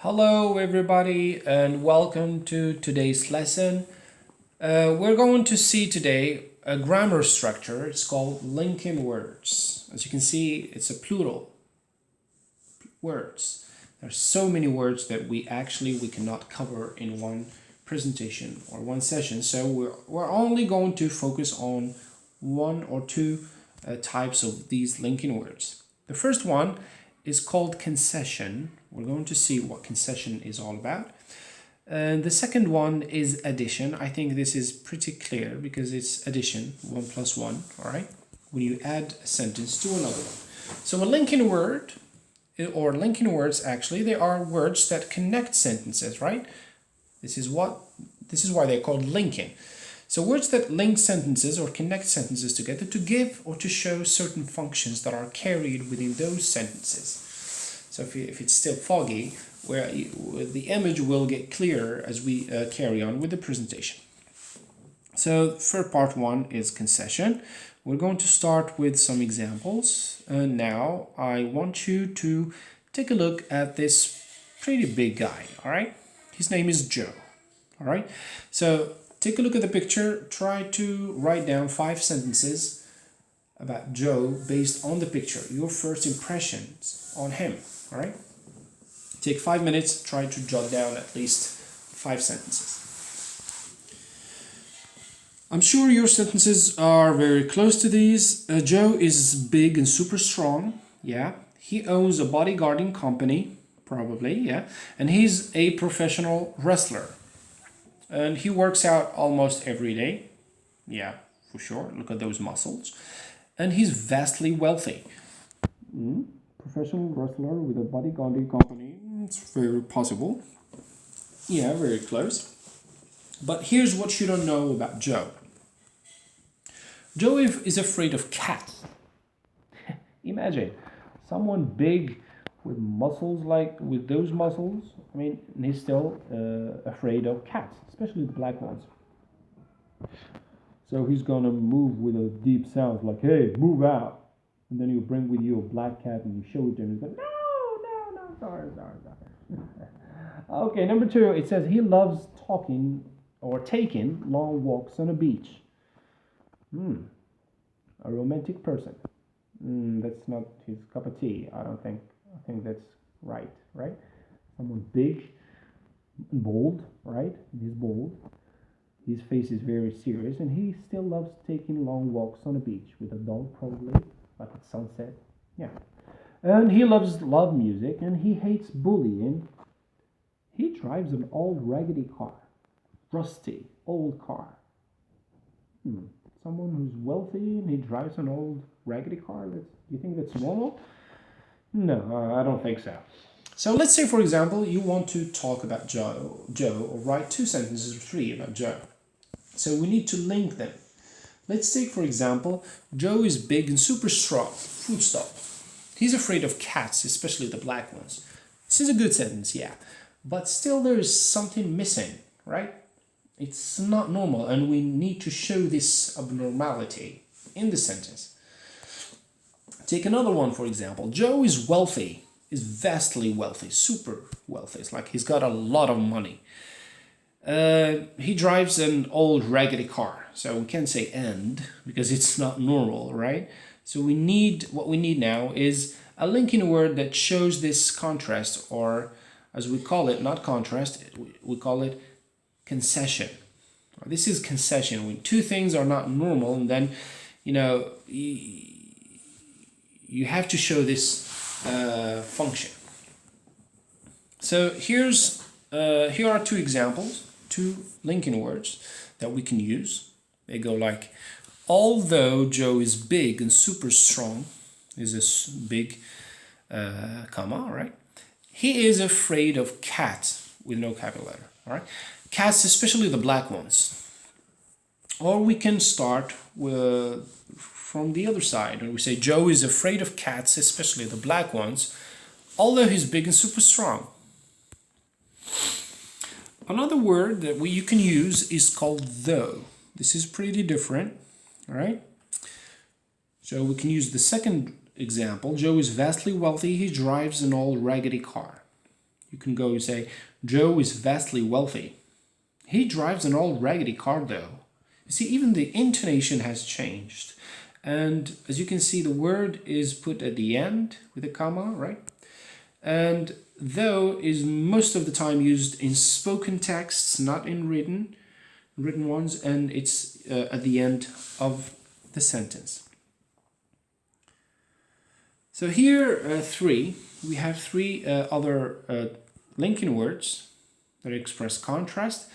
Hello everybody and welcome to today's lesson. We're going to see today a grammar structure. It's called linking words. As you can see, it's a plural words. There's so many words that we cannot cover in one presentation or one session. So we're only going to focus on one or two types of these linking words. The first one is called concession. We're going to see what concession is all about. And the second one is addition. I think this is pretty clear because it's addition, 1 plus 1, all right? When you add a sentence to another one. So a linking word, or linking words actually, they are words that connect sentences, right? This is why they're called linking. So words that link sentences or connect sentences together to give or to show certain functions that are carried within those sentences. So if it's still foggy, the image will get clearer as we carry on with the presentation. So for part one is concession. We're going to start with some examples. And now I want you to take a look at this pretty big guy, all right? His name is Joe, all right? So take a look at the picture. Try to write down 5 sentences about Joe based on the picture, your first impressions on him, all right? Take 5 minutes, try to jot down at least 5 sentences. I'm sure your sentences are very close to these. Joe is big and super strong, yeah. He owns a bodyguarding company, probably, yeah. And he's a professional wrestler. And he works out almost every day. Yeah, for sure. Look at those muscles. And he's vastly wealthy. Professional wrestler with a bodyguarding company. It's very possible. Yeah, very close. But here's what you don't know about Joe. Joe is afraid of cats. Imagine someone big with muscles with those muscles. I mean, he's still afraid of cats, especially the black ones. So he's gonna move with a deep sound like, hey, move out. And then you bring with you a black cat and you show it to him. He's like, no, sorry. Okay, number 2, it says he loves talking or taking long walks on a beach. A romantic person. That's not his cup of tea. I think that's right? Someone big, bold, right? He's bold. His face is very serious, and he still loves taking long walks on a beach with a dog, probably, like at sunset. Yeah. And he loves love music, and he hates bullying. He drives an old raggedy car. Rusty, old car. Someone who's wealthy and he drives an old raggedy car? Do you think that's normal? No, I don't think so. So let's say, for example, you want to talk about Joe, or write 2 sentences or 3 about Joe. So we need to link them. Let's take, for example, Joe is big and super strong. Full stop. He's afraid of cats, especially the black ones. This is a good sentence, yeah. But still there is something missing, right? It's not normal, and we need to show this abnormality in the sentence. Take another one, for example. Joe is wealthy, is vastly wealthy, super wealthy. It's like he's got a lot of money. He drives an old raggedy car, so we can't say and because it's not normal, right? So what we need now is a linking word that shows this contrast, or as we call it, not contrast, we call it concession. This is concession when 2 things are not normal, and then you have to show this function. So here are 2 examples, 2 linking words that we can use. They go like, although Joe is big and super strong, is this big comma, right? He is afraid of cats with no capital letter, all right? Cats, especially the black ones. Or we can start from the other side, and we say Joe is afraid of cats, especially the black ones, although he's big and super strong. Another word that you can use is called though. This is pretty different, all right? So we can use the second example. Joe is vastly wealthy. He drives an old raggedy car. You can go and say, Joe is vastly wealthy. He drives an old raggedy car though. You see, even the intonation has changed. And as you can see, the word is put at the end with a comma, right? And though is most of the time used in spoken texts, not in written ones, and it's at the end of the sentence. So here we have three other linking words that express contrast.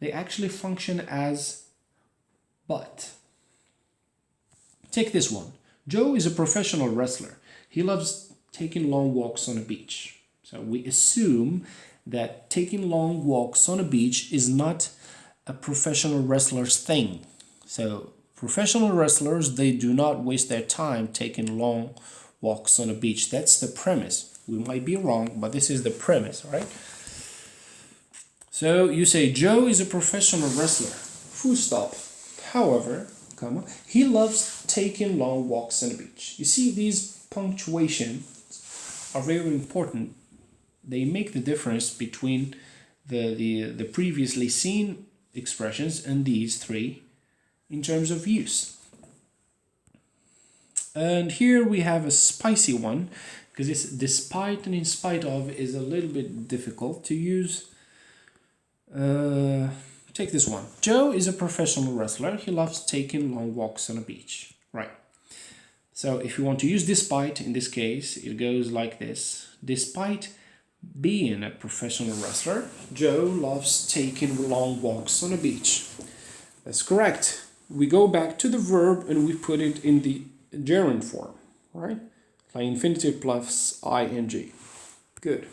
They actually function as but. Take this one. Joe is a professional wrestler. He loves taking long walks on a beach. So we assume that taking long walks on a beach is not a professional wrestler's thing. So professional wrestlers, they do not waste their time taking long walks on a beach. That's the premise. We might be wrong, but this is the premise, right? So you say Joe is a professional wrestler. Full stop. However, comma, he loves taking long walks on the beach. You see, these punctuations are very important. They make the difference between the previously seen expressions and these three in terms of use. And here we have a spicy one, because it's despite and in spite of is a little bit difficult to use. Take this one. Joe is a professional wrestler. He loves taking long walks on a beach. Right. So if you want to use despite, in this case, it goes like this. Despite being a professional wrestler, Joe loves taking long walks on a beach. That's correct. We go back to the verb and we put it in the gerund form, right? Like infinitive plus ing. Good.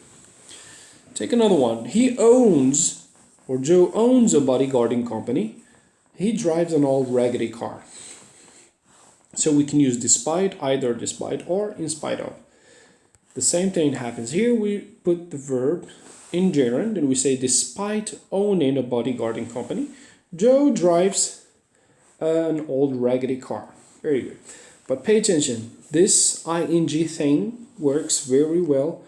Take another one. Joe owns a bodyguarding company. He drives an old raggedy car. So we can use despite, either despite or in spite of. The same thing happens here. We put the verb in gerund and we say despite owning a bodyguarding company, Joe drives an old raggedy car. Very good. But pay attention. This ing thing works very well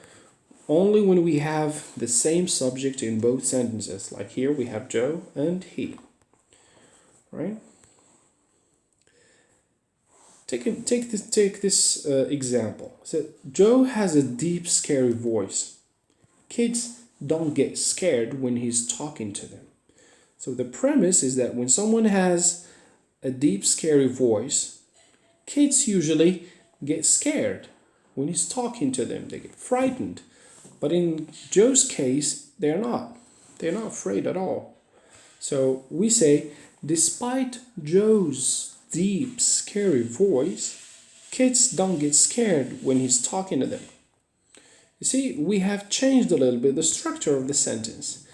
only when we have the same subject in both sentences. Like here we have Joe and he. Right? Take this example. So Joe has a deep, scary voice. Kids don't get scared when he's talking to them. So the premise is that when someone has a deep, scary voice, kids usually get scared when he's talking to them. They get frightened. But in Joe's case, they're not. They're not afraid at all. So we say, despite Joe's deep, scary voice, kids don't get scared when he's talking to them. You see, we have changed a little bit the structure of the sentence.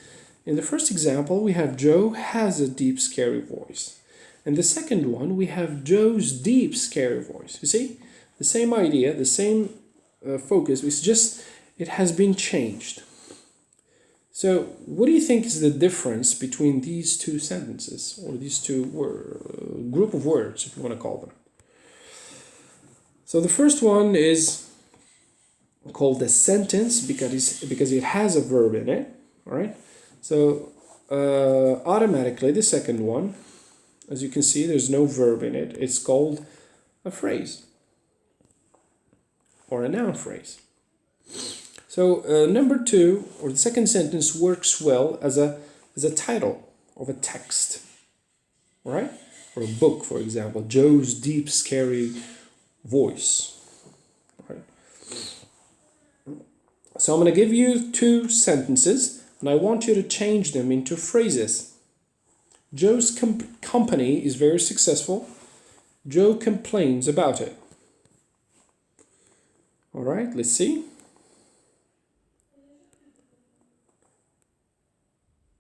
In the first example, we have Joe has a deep, scary voice. And the second one, we have Joe's deep, scary voice. You see, the same idea, the same focus, it's just it has been changed. So what do you think is the difference between these two sentences, or these two group of words, if you want to call them? So the first one is called a sentence because it has a verb in it. All right. So automatically the second one, as you can see, there's no verb in it. It's called a phrase or a noun phrase. So number two, or the second sentence, works well as a title of a text, right? Or a book, for example, Joe's deep, scary voice. Right? So I'm going to give you two sentences, and I want you to change them into phrases. Joe's company is very successful. Joe complains about it. All right, let's see.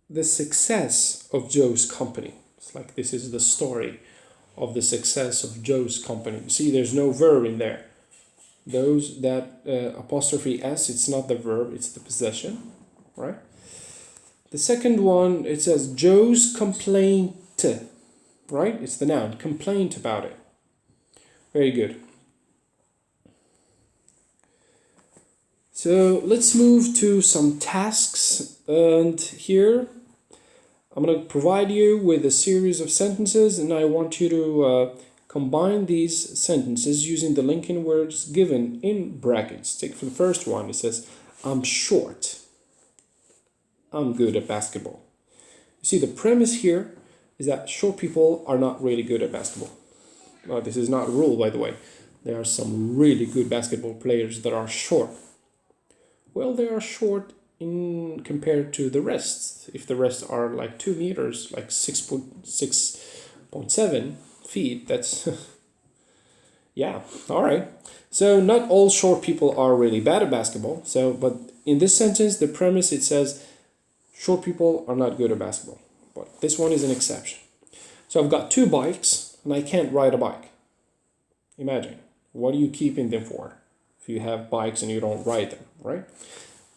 The success of Joe's company. It's like this is the story of the success of Joe's company. See, there's no verb in there. That apostrophe S, it's not the verb, it's the possession, right? The second one, it says Joe's complaint, right? It's the noun, complaint about it. Very good. So let's move to some tasks, and here I'm going to provide you with a series of sentences, and I want you to combine these sentences using the linking words given in brackets. Take for the first one, it says, I'm short. I'm good at basketball. You see, the premise here is that short people are not really good at basketball. Well, this is not a rule, by the way. There are some really good basketball players that are short. Well, they are short in compared to the rest. If the rest are like 2 meters, like 6.7 feet, that's yeah, all right. So not all short people are really bad at basketball. So, but in this sentence, the premise, it says short people are not good at basketball. But this one is an exception. So I've got 2 bikes and I can't ride a bike. Imagine, what are you keeping them for if you have bikes and you don't ride them, right?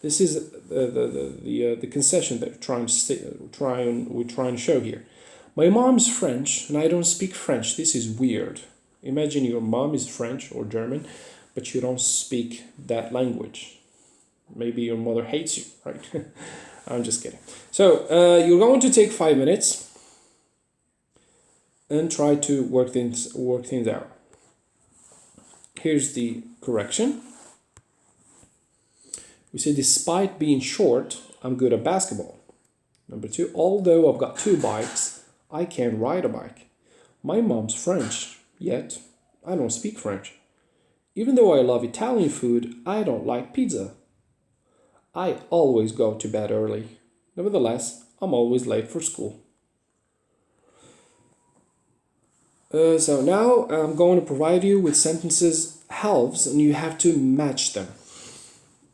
This is the concession that we're trying to show here. My mom's French and I don't speak French. This is weird. Imagine your mom is French or German, but you don't speak that language. Maybe your mother hates you, right? I'm just kidding. So you're going to take 5 minutes and try to work things out. Here's the correction. We say, despite being short, I'm good at basketball. Number 2, although I've got 2 bikes, I can't ride a bike. My mom's French, yet I don't speak French. Even though I love Italian food, I don't like pizza. I always go to bed early. Nevertheless, I'm always late for school. So now I'm going to provide you with sentences halves, and you have to match them.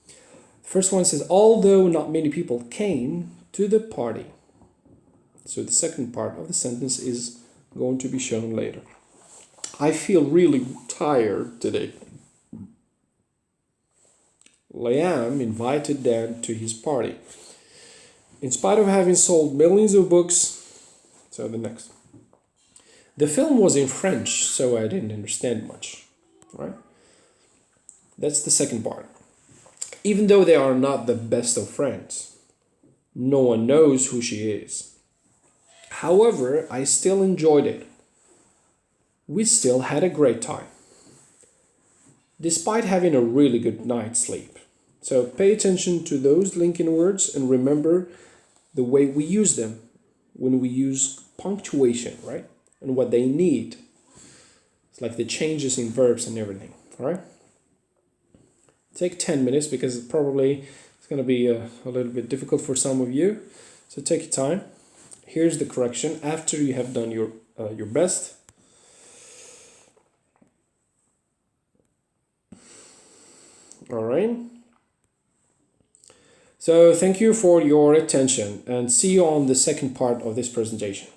The first one says, although not many people came to the party. So the second part of the sentence is going to be shown later. I feel really tired today. Liam invited Dan to his party. In spite of having sold millions of books, so the next. The film was in French, so I didn't understand much, right? That's the second part. Even though they are not the best of friends, no one knows who she is. However, I still enjoyed it. We still had a great time, despite having a really good night's sleep. So pay attention to those linking words and remember the way we use them when we use punctuation, right? And what they need. It's like the changes in verbs and everything, all right? Take 10 minutes because it's going to be a little bit difficult for some of you. So take your time. Here's the correction after you have done your best. All right. So thank you for your attention and see you on the second part of this presentation.